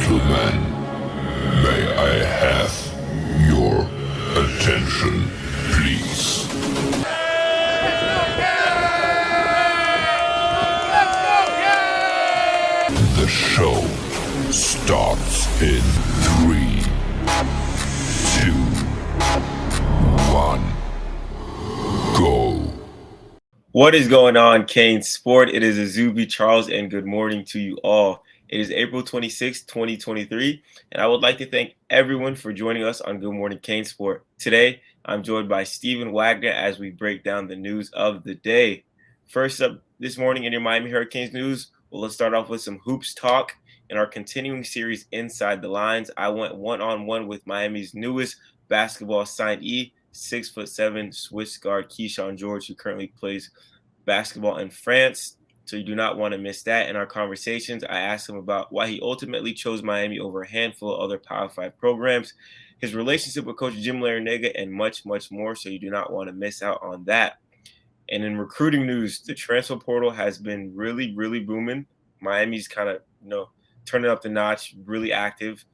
Gentlemen, may I have your attention, please? The show starts in 3, 2, 1, go. What is going on, CaneSport? It is Azubi Charles, and good morning to you all. It is April 26, 2023, and I would like to thank everyone for joining us on Good Morning CaneSport. Today, I'm joined by Stephen Wagner as we break down the news of the day. First up this morning in your Miami Hurricanes news, well, let's start off with some hoops talk. In our continuing series, Inside the Lines, I went one-on-one with Miami's newest basketball signee, 6'7" Swiss guard Keyshawn George, who currently plays basketball in France. So you do not want to miss that. In our conversations, I asked him about why he ultimately chose Miami over a handful of other Power 5 programs, his relationship with Coach Jim Larrañaga, and much, much more. So you do not want to miss out on that. And in recruiting news, the transfer portal has been really, really booming. Miami's kind of, turning up the notch, really active.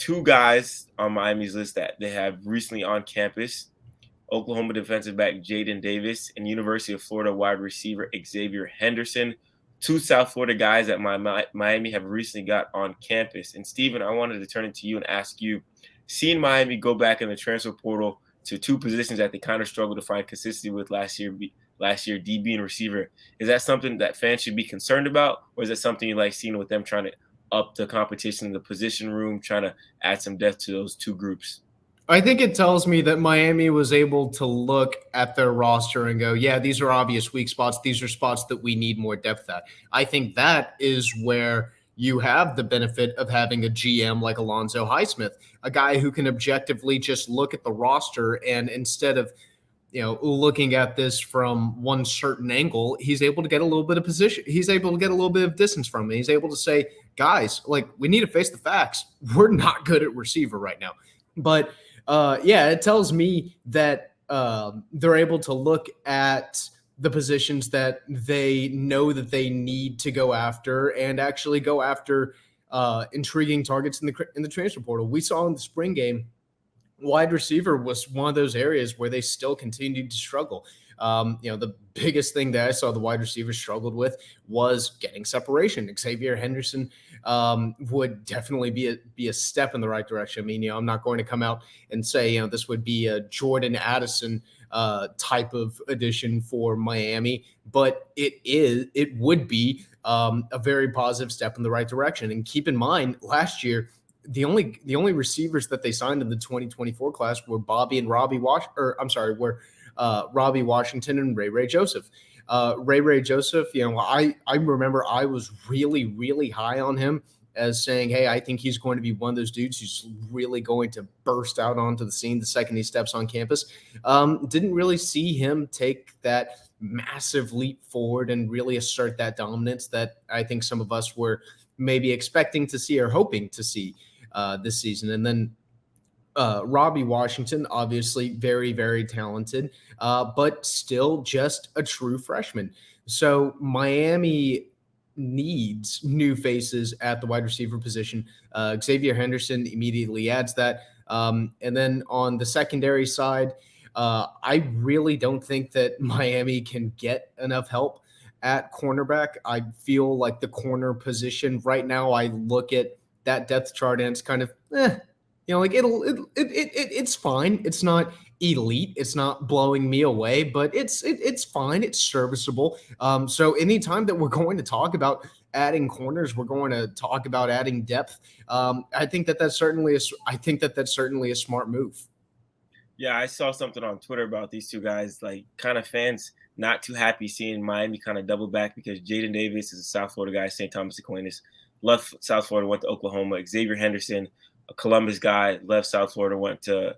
2 guys on Miami's list that they have recently on campus: Oklahoma defensive back Jaden Davis and University of Florida wide receiver Xavier Henderson. 2 South Florida guys that Miami have recently got on campus. And Steven, I wanted to turn it to you and ask you, seeing Miami go back in the transfer portal to 2 positions that they kind of struggled to find consistency with last year, DB and receiver, is that something that fans should be concerned about? Or is that something you like seeing with them trying to up the competition in the position room, trying to add some depth to those 2 groups? I think it tells me that Miami was able to look at their roster and go, yeah, these are obvious weak spots. These are spots that we need more depth at. I think that is where you have the benefit of having a GM like Alonzo Highsmith, a guy who can objectively just look at the roster, and instead of looking at this from one certain angle, he's able to get a little bit of position. He's able to get a little bit of distance from it. He's able to say, guys, we need to face the facts. We're not good at receiver right now. But it tells me that they're able to look at the positions that they know that they need to go after and actually go after intriguing targets in the transfer portal. We saw in the spring game, wide receiver was one of those areas where they still continued to struggle. The biggest thing that I saw the wide receivers struggled with was getting separation. Xavier Henderson would definitely be a step in the right direction. I mean, I'm not going to come out and say, this would be a Jordan Addison type of addition for Miami, but it would be a very positive step in the right direction. And keep in mind, last year, the only receivers that they signed in the 2024 class were Robbie Washington and Ray Joseph. Ray Joseph, I remember I was really, really high on him as saying, hey, I think he's going to be one of those dudes who's really going to burst out onto the scene the second he steps on campus. Didn't really see him take that massive leap forward and really assert that dominance that I think some of us were maybe expecting to see or hoping to see this season. And then Robbie Washington, obviously very, very talented, but still just a true freshman. So Miami needs new faces at the wide receiver position. Xavier Henderson immediately adds that. And then on the secondary side, I really don't think that Miami can get enough help at cornerback. I feel like the corner position right now, I look at that depth chart and it's kind of, it's fine. It's not elite. It's not blowing me away, but it's fine. It's serviceable. So anytime that we're going to talk about adding corners, we're going to talk about adding depth. I think that's certainly a smart move. Yeah, I saw something on Twitter about these 2 guys, kind of fans not too happy seeing Miami kind of double back because Jaden Davis is a South Florida guy, St. Thomas Aquinas, left South Florida, went to Oklahoma. Xavier Henderson, a Columbus guy, left South Florida, went to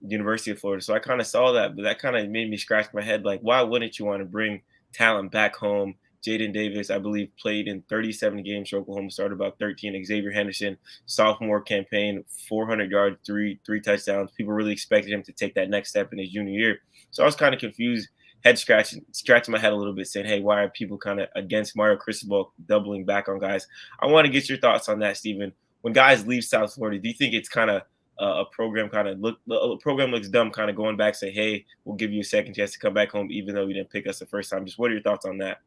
University of Florida. So I kind of saw that, but that kind of made me scratch my head. Why wouldn't you want to bring talent back home? Jaden Davis, I believe, played in 37 games for Oklahoma, started about 13. Xavier Henderson, sophomore campaign, 400 yards, three touchdowns. People really expected him to take that next step in his junior year. So I was kind of confused, scratching my head a little bit, saying, hey, why are people kind of against Mario Cristobal doubling back on guys? I want to get your thoughts on that, Steven. when guys leave South Florida, do you think it's kind of a program looks dumb, kind of going back, say, hey, we'll give you a second chance to come back home, even though you didn't pick us the first time? Just what are your thoughts on that?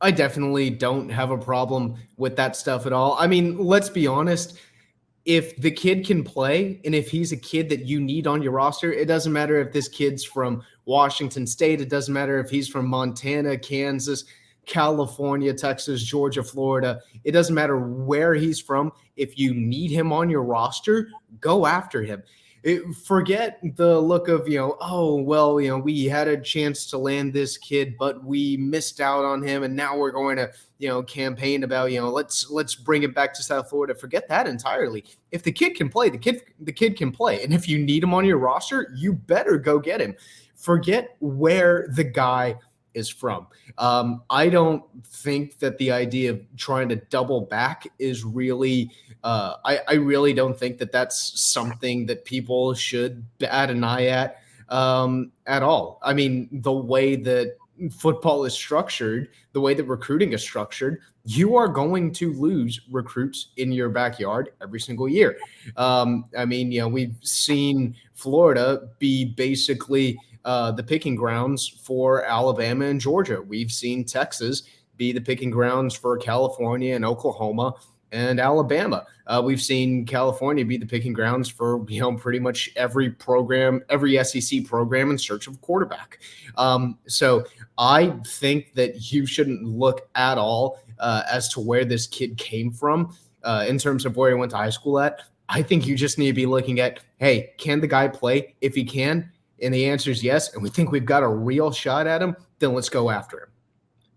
I definitely don't have a problem with that stuff at all. I mean, let's be honest. If the kid can play and if he's a kid that you need on your roster, it doesn't matter if this kid's from Washington State. It doesn't matter if he's from Montana, Kansas, California, Texas, Georgia, Florida. It doesn't matter where he's from. If you need him on your roster, go after him. Forget the look of, oh, well, we had a chance to land this kid, but we missed out on him. And now we're going to, campaign about, let's bring it back to South Florida. Forget that entirely. If the kid can play, the kid can play. And if you need him on your roster, you better go get him. Forget where the guy is from. I don't think that the idea of trying to double back is really I really don't think that that's something that people should bat an eye at all. I mean, the way that football is structured, the way that recruiting is structured, you are going to lose recruits in your backyard every single year. I mean, we've seen Florida be basically the picking grounds for Alabama and Georgia. We've seen Texas be the picking grounds for California and Oklahoma and Alabama. We've seen California be the picking grounds for, pretty much every program, every SEC program in search of a quarterback. So I think that you shouldn't look at all as to where this kid came from in terms of where he went to high school at. I think you just need to be looking at, hey, can the guy play? If he can, and the answer is yes, and we think we've got a real shot at him, then let's go after him.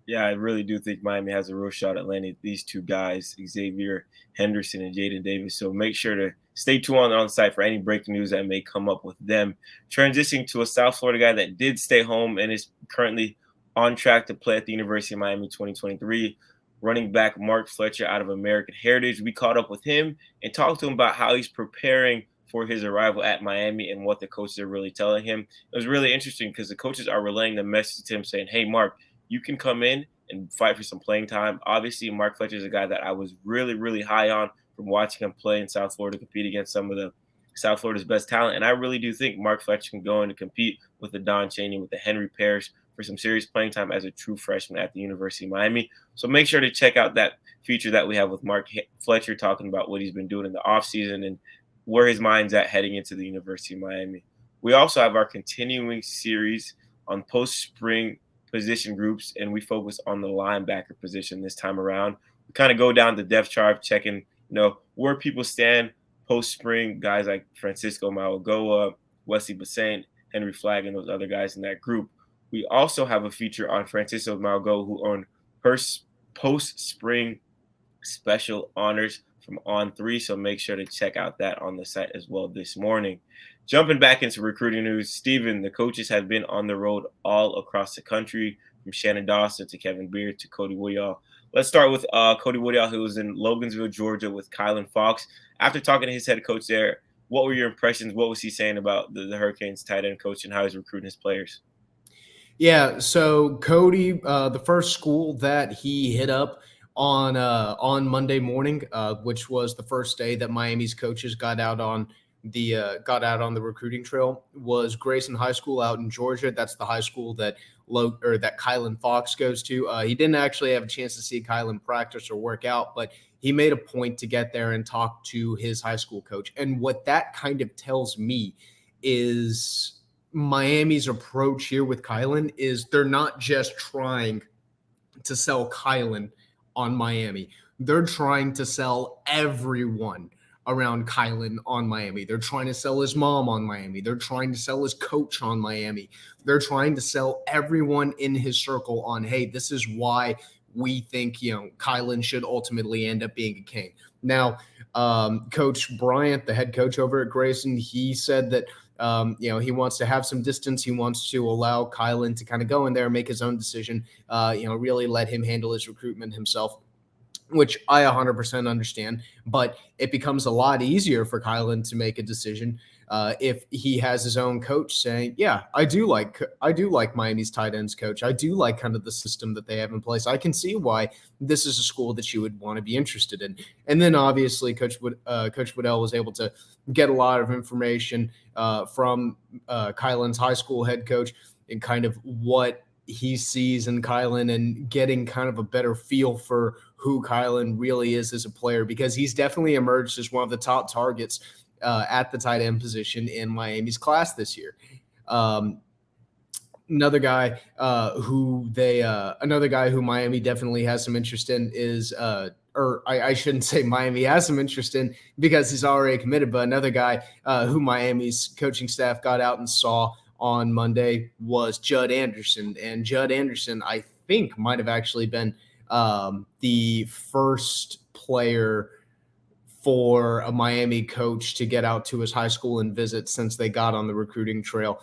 Yeah, I really do think Miami has a real shot at landing these two guys, Xavier Henderson and Jaden Davis. So make sure to stay tuned on the site for any breaking news that may come up with them. Transitioning to a South Florida guy that did stay home and is currently on track to play at the University of Miami 2023, running back Mark Fletcher out of American Heritage. We caught up with him and talked to him about how he's preparing for his arrival at Miami and what the coaches are really telling him. It was really interesting because the coaches are relaying the message to him saying, hey, Mark, you can come in and fight for some playing time. Obviously, Mark Fletcher is a guy that I was really, really high on from watching him play in South Florida, compete against some of the South Florida's best talent. And I really do think Mark Fletcher can go in and compete with the Don Chaney, with the Henry Parrish for some serious playing time as a true freshman at the University of Miami. So make sure to check out that feature that we have with Mark Fletcher talking about what he's been doing in the offseason and where his mind's at heading into the University of Miami. We also have our continuing series on post-spring position groups, and we focus on the linebacker position this time around. We kind of go down the depth chart, checking, where people stand post-spring, guys like Francisco Mauigoa, Wesley Bassant, Henry Flagg, and those other guys in that group. We also have a feature on Francisco Mauigoa, who earned post-spring special honors from On3, so make sure to check out that on the site as well this morning. Jumping back into recruiting news, Steven, the coaches have been on the road all across the country, from Shannon Dawson to Kevin Beard to Cody Woodall. Let's start with Cody Woodall, who was in Logan'sville, Georgia with Kylan Fox. After talking to his head coach there, what were your impressions? What was he saying about the Hurricanes tight end coach and how he's recruiting his players? Yeah, so Cody, the first school that he hit up on Monday morning, which was the first day that Miami's coaches got out on the recruiting trail, was Grayson High School out in Georgia. That's the high school that Kylan Fox goes to. He didn't actually have a chance to see Kylan practice or work out, but he made a point to get there and talk to his high school coach. And what that kind of tells me is Miami's approach here with Kylan is they're not just trying to sell Kylan on Miami. They're trying to sell everyone around Kylan on Miami. They're trying to sell his mom on Miami. They're trying to sell his coach on Miami. They're trying to sell everyone in his circle on, hey, this is why we think, Kylan should ultimately end up being a Cane. Now, Coach Bryant, the head coach over at Grayson, he said that he wants to have some distance. He wants to allow Kylan to kind of go in there and make his own decision, really let him handle his recruitment himself. which I 100% understand, but it becomes a lot easier for Kylan to make a decision if he has his own coach saying, yeah, I do like Miami's tight ends coach. I do like kind of the system that they have in place. I can see why this is a school that you would want to be interested in. And then obviously Coach Shodell was able to get a lot of information from Kylan's high school head coach and kind of what he sees in Kylan and getting kind of a better feel for who Kylan really is as a player, because he's definitely emerged as one of the top targets at the tight end position in Miami's class this year. Another guy who Miami definitely has some interest in is, I shouldn't say Miami has some interest in because he's already committed, but another guy who Miami's coaching staff got out and saw on Monday was Judd Anderson. And Judd Anderson, I think, might have actually been the first player for a Miami coach to get out to his high school and visit since they got on the recruiting trail.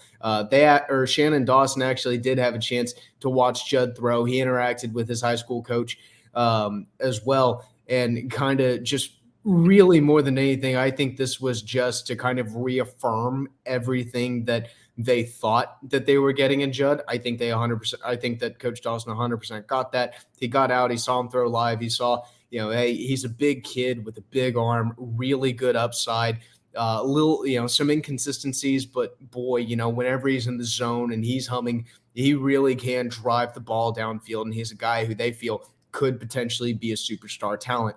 Shannon Dawson actually did have a chance to watch Judd throw. He interacted with his high school coach as well, and kind of just really more than anything, I think this was just to kind of reaffirm everything that they thought that they were getting in Judd. I think they 100%. I think that Coach Dawson 100% got that. He got out. He saw him throw live. He saw, hey, he's a big kid with a big arm, really good upside. Some inconsistencies, but boy, whenever he's in the zone and he's humming, he really can drive the ball downfield. And he's a guy who they feel could potentially be a superstar talent.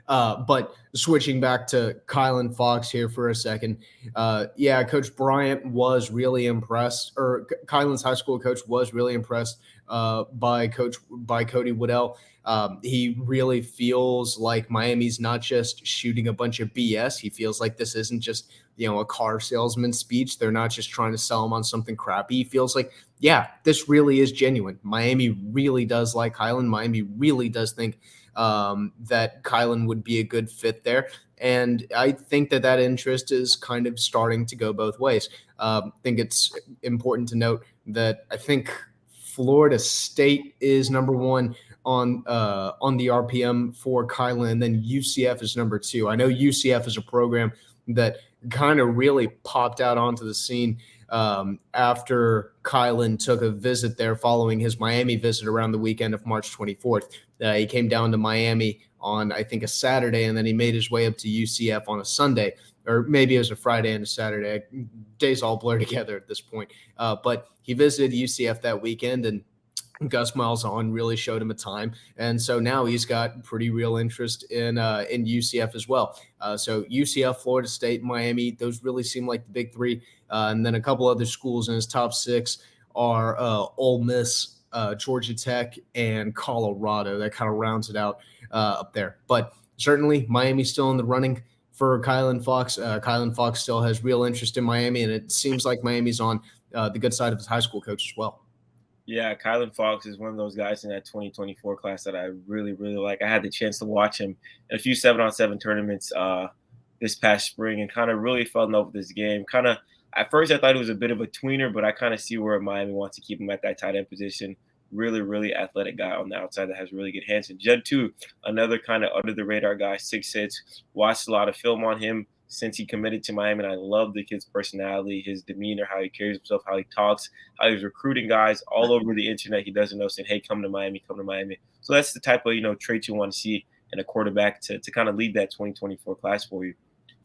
But switching back to Kylan Fox here for a second. Coach Bryant was really impressed, or Kylan's high school coach was really impressed by Cody Waddell. He really feels like Miami's not just shooting a bunch of BS. He feels like this isn't just, a car salesman speech. They're not just trying to sell him on something crappy. He feels like, this really is genuine. Miami really does like Kylan. Miami really does think that Kylan would be a good fit there. And I think that interest is kind of starting to go both ways. I think it's important to note that I think Florida State is number one on the RPM for Kylan, and then UCF is number two. I know UCF is a program that kind of really popped out onto the scene after Kylan took a visit there following his Miami visit around the weekend of March 24th. He came down to Miami on, I think, a Saturday, and then he made his way up to UCF on a Sunday, or maybe it was a Friday and a Saturday. Days all blur together at this point. But he visited UCF that weekend, and Gus Malzahn really showed him a time. And so now he's got pretty real interest in UCF as well. So UCF, Florida State, Miami, those really seem like the big three. And then a couple other schools in his top six are Ole Miss, Georgia Tech, and Colorado. That kind of rounds it out up there. But certainly Miami's still in the running for Kylan Fox. Kylan Fox still has real interest in Miami, and it seems like Miami's on the good side of his high school coach as well. Yeah, Kylan Fox is one of those guys in that 2024 class that I really, really like. I had the chance to watch him in a few 7-on-7 tournaments this past spring and kind of really fell in love with this game. Kind of, at first I thought he was a bit of a tweener, but I kind of see where Miami wants to keep him at that tight end position. Really, really athletic guy on the outside that has really good hands. And Judd, too, another kind of under-the-radar guy, 6'6", watched a lot of film on him since he committed to Miami, and I love the kid's personality, his demeanor, how he carries himself, how he talks, how he's recruiting guys all over the internet he doesn't know, saying, hey, come to Miami, come to Miami. So that's the type of, traits you want to see in a quarterback to kind of lead that 2024 class for you.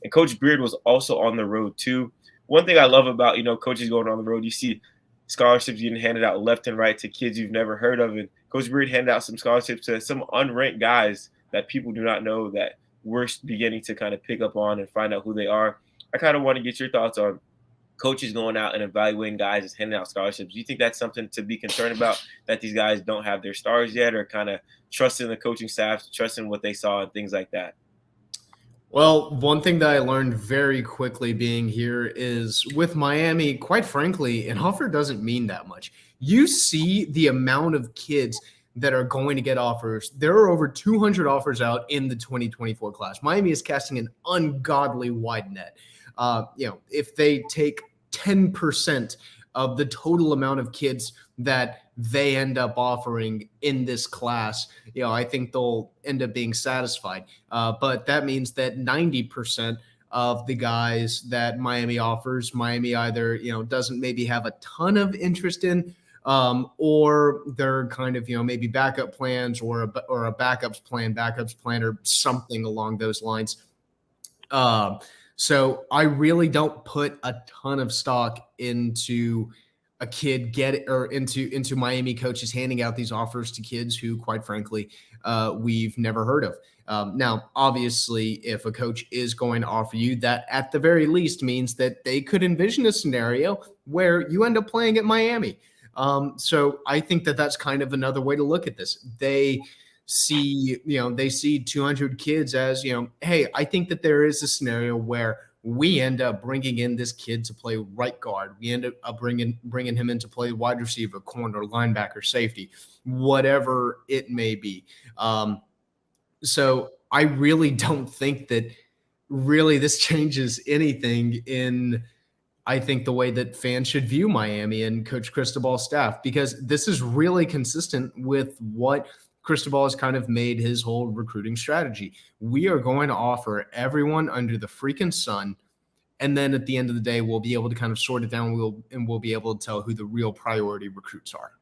And Coach Beard was also on the road, too. One thing I love about, coaches going on the road, you see scholarships getting handed out left and right to kids you've never heard of. And Coach Beard handed out some scholarships to some unranked guys that people do not know that we're beginning to kind of pick up on and find out who they are. I kind of want to get your thoughts on coaches going out and evaluating guys and handing out scholarships. Do you think that's something to be concerned about, that these guys don't have their stars yet, or kind of trusting the coaching staff, trusting what they saw and things like that? Well, one thing that I learned very quickly being here is with Miami, quite frankly, an offer doesn't mean that much. You see the amount of kids that are going to get offers. There are over 200 offers out in the 2024 class. Miami is casting an ungodly wide net. If they take 10% of the total amount of kids that they end up offering in this class, I think they'll end up being satisfied. But that means that 90% of the guys that Miami offers, Miami either, doesn't maybe have a ton of interest in, or they're kind of, maybe backup plans or a backups plan or something along those lines. So I really don't put a ton of stock into a kid into Miami coaches handing out these offers to kids who, quite frankly, we've never heard of. Now, obviously, if a coach is going to offer you that, at the very least means that they could envision a scenario where you end up playing at Miami. So I think that that's kind of another way to look at this. They see 200 kids as, hey, I think that there is a scenario where we end up bringing in this kid to play right guard. We end up bringing him in to play wide receiver, corner, linebacker, safety, whatever it may be. So I really don't think that really this changes anything in, I think, the way that fans should view Miami and Coach Cristobal's staff, because this is really consistent with what Cristobal has kind of made his whole recruiting strategy. We are going to offer everyone under the freaking sun. And then at the end of the day, we'll be able to kind of sort it down. We'll be able to tell who the real priority recruits are.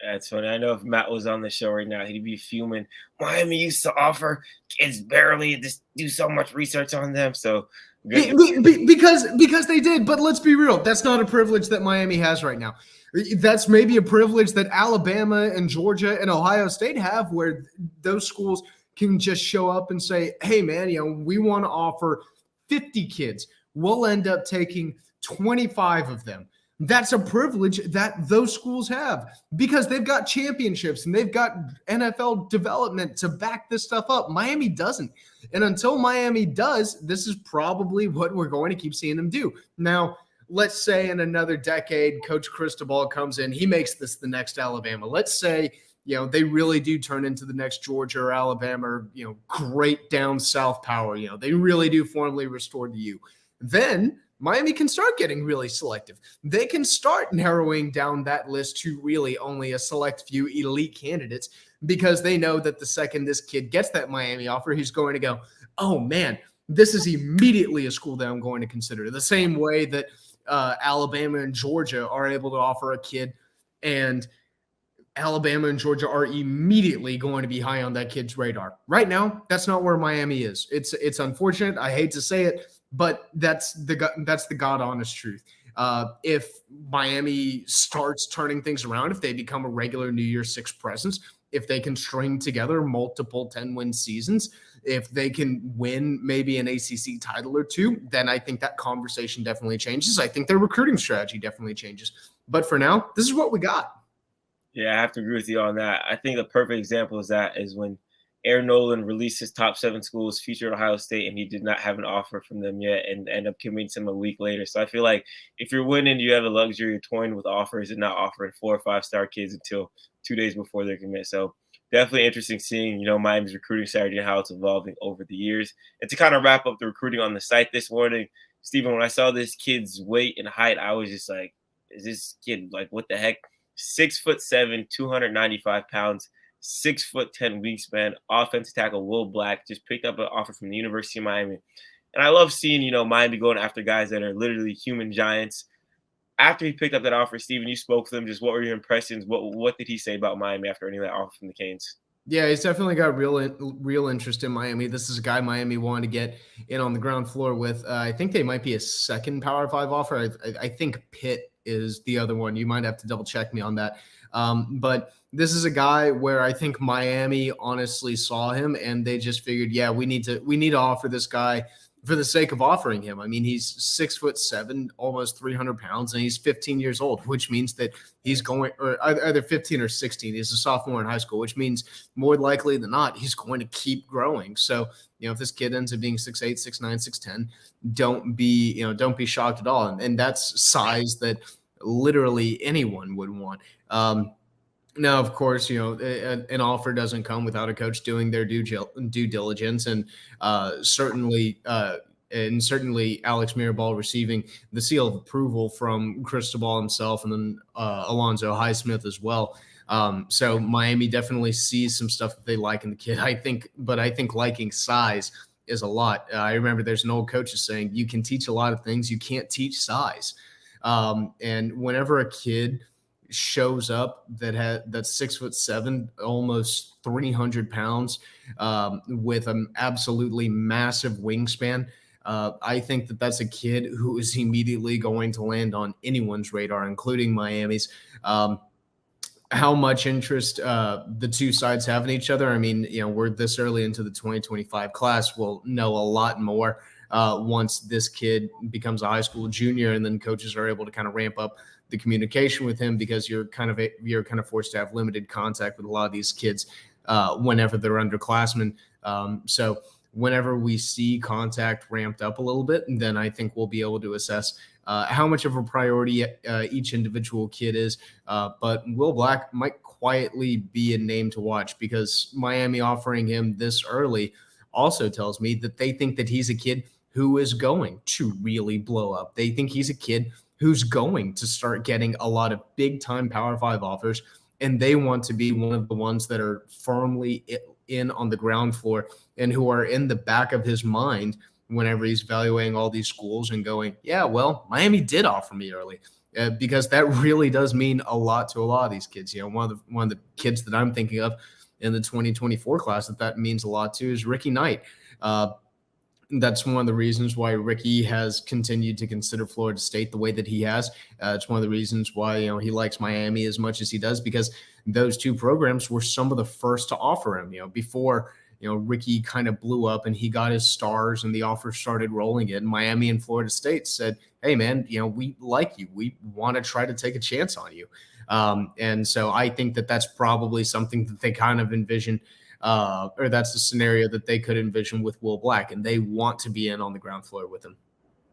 That's funny. I know if Matt was on the show right now, he'd be fuming. Miami used to offer kids barely, just do so much research on them. So because they did. But let's be real. That's not a privilege that Miami has right now. That's maybe a privilege that Alabama and Georgia and Ohio State have, where those schools can just show up and say, hey, man, we want to offer 50 kids. We'll end up taking 25 of them. That's a privilege that those schools have because they've got championships and they've got NFL development to back this stuff up. Miami doesn't. And until Miami does, this is probably what we're going to keep seeing them do. Now, let's say in another decade, Coach Cristobal comes in, he makes this the next Alabama. Let's say, they really do turn into the next Georgia or Alabama, or, great down south power. They really do formally restore to you. Then Miami can start getting really selective. They can start narrowing down that list to really only a select few elite candidates, because they know that the second this kid gets that Miami offer, he's going to go, oh man, this is immediately a school that I'm going to consider. The same way that Alabama and Georgia are able to offer a kid, and Alabama and Georgia are immediately going to be high on that kid's radar. Right now, that's not where Miami is. It's unfortunate. I hate to say it, but that's the God honest truth. If Miami starts turning things around, if they become a regular New Year's Six presence, if they can string together multiple 10-win seasons, if they can win maybe an ACC title or two, then I think that conversation definitely changes. I think their recruiting strategy definitely changes. But for now, this is what we got. Yeah, I have to agree with you on that. I think the perfect example of that is when Aaron Nolan released his top 7 schools, featured Ohio State, and he did not have an offer from them yet and end up committing to them a week later. So I feel like if you're winning, you have the luxury of toying with offers and not offering 4 or 5-star kids until 2 days before their commit. So definitely interesting seeing, Miami's recruiting strategy and how it's evolving over the years. And to kind of wrap up the recruiting on the site this morning, Stephen, when I saw this kid's weight and height, I was just like, is this kid, like, what the heck? 6'7", 295 pounds. 6'10" wingspan, offensive tackle Will Black, just picked up an offer from the University of Miami. And I love seeing, Miami going after guys that are literally human giants. After he picked up that offer, Steven, you spoke to him. Just what were your impressions? What did he say about Miami after earning that offer from the Canes? Yeah, he's definitely got real interest in Miami. This is a guy Miami wanted to get in on the ground floor with. I think they might be a second Power 5 offer. I think Pitt is the other one. You might have to double check me on that. But this is a guy where I think Miami honestly saw him and they just figured, yeah, we need to offer this guy for the sake of offering him. I mean, he's 6'7", almost 300 pounds, and he's 15 years old, which means that he's going, or either 15 or 16. He's a sophomore in high school, which means more likely than not, he's going to keep growing. So, if this kid ends up being 6'8", 6'9", 6'10", don't be shocked at all. And that's size that literally anyone would want. Now, of course, an offer doesn't come without a coach doing their due diligence, and certainly and certainly Alex Mirabal receiving the seal of approval from Cristobal himself, and then Alonzo Highsmith as well. So Miami definitely sees some stuff that they like in the kid. I think liking size is a lot. I remember there's an old coach saying you can teach a lot of things, you can't teach size. And whenever a kid shows up that's 6'7", almost 300 pounds, with an absolutely massive wingspan, I think that's a kid who is immediately going to land on anyone's radar, including Miami's. How much interest the two sides have in each other. I mean, we're this early into the 2025 class. We'll know a lot more once this kid becomes a high school junior, and then coaches are able to kind of ramp up the communication with him, because you're kind of forced to have limited contact with a lot of these kids whenever they're underclassmen. So whenever we see contact ramped up a little bit, then I think we'll be able to assess how much of a priority each individual kid is. But Will Black might quietly be a name to watch, because Miami offering him this early also tells me that they think that he's a kid who is going to really blow up. They think he's a kid who's going to start getting a lot of big time Power 5 offers, and they want to be one of the ones that are firmly in on the ground floor and who are in the back of his mind whenever he's evaluating all these schools and going, yeah, well, Miami did offer me early, because that really does mean a lot to a lot of these kids. One of the kids that I'm thinking of in the 2024 class that means a lot to is Ricky Knight. That's one of the reasons why Ricky has continued to consider Florida State the way that he has. It's one of the reasons why he likes Miami as much as he does, because those two programs were some of the first to offer him. Before Ricky kind of blew up and he got his stars and the offers started rolling in, Miami and Florida State said, "Hey man, we like you. We want to try to take a chance on you." And so I think that that's probably something that they kind of envision. Or that's the scenario that they could envision with Will Black, and they want to be in on the ground floor with him.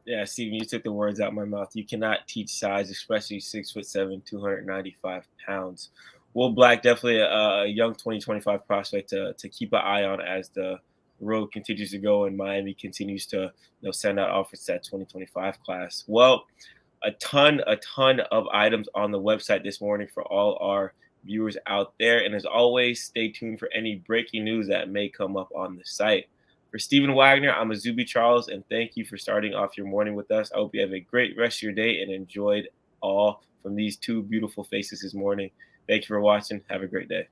Yeah, Steven, you took the words out of my mouth. You cannot teach size, especially 6'7", 295 pounds. Will Black, definitely a young 2025 prospect to keep an eye on as the road continues to go and Miami continues to send out offers to that 2025 class. Well, a ton of items on the website this morning for all our viewers out there. And as always, stay tuned for any breaking news that may come up on the site. For Stephen Wagner, I'm Azubi Charles, and thank you for starting off your morning with us. I hope you have a great rest of your day and enjoyed all from these two beautiful faces this morning. Thank you for watching. Have a great day.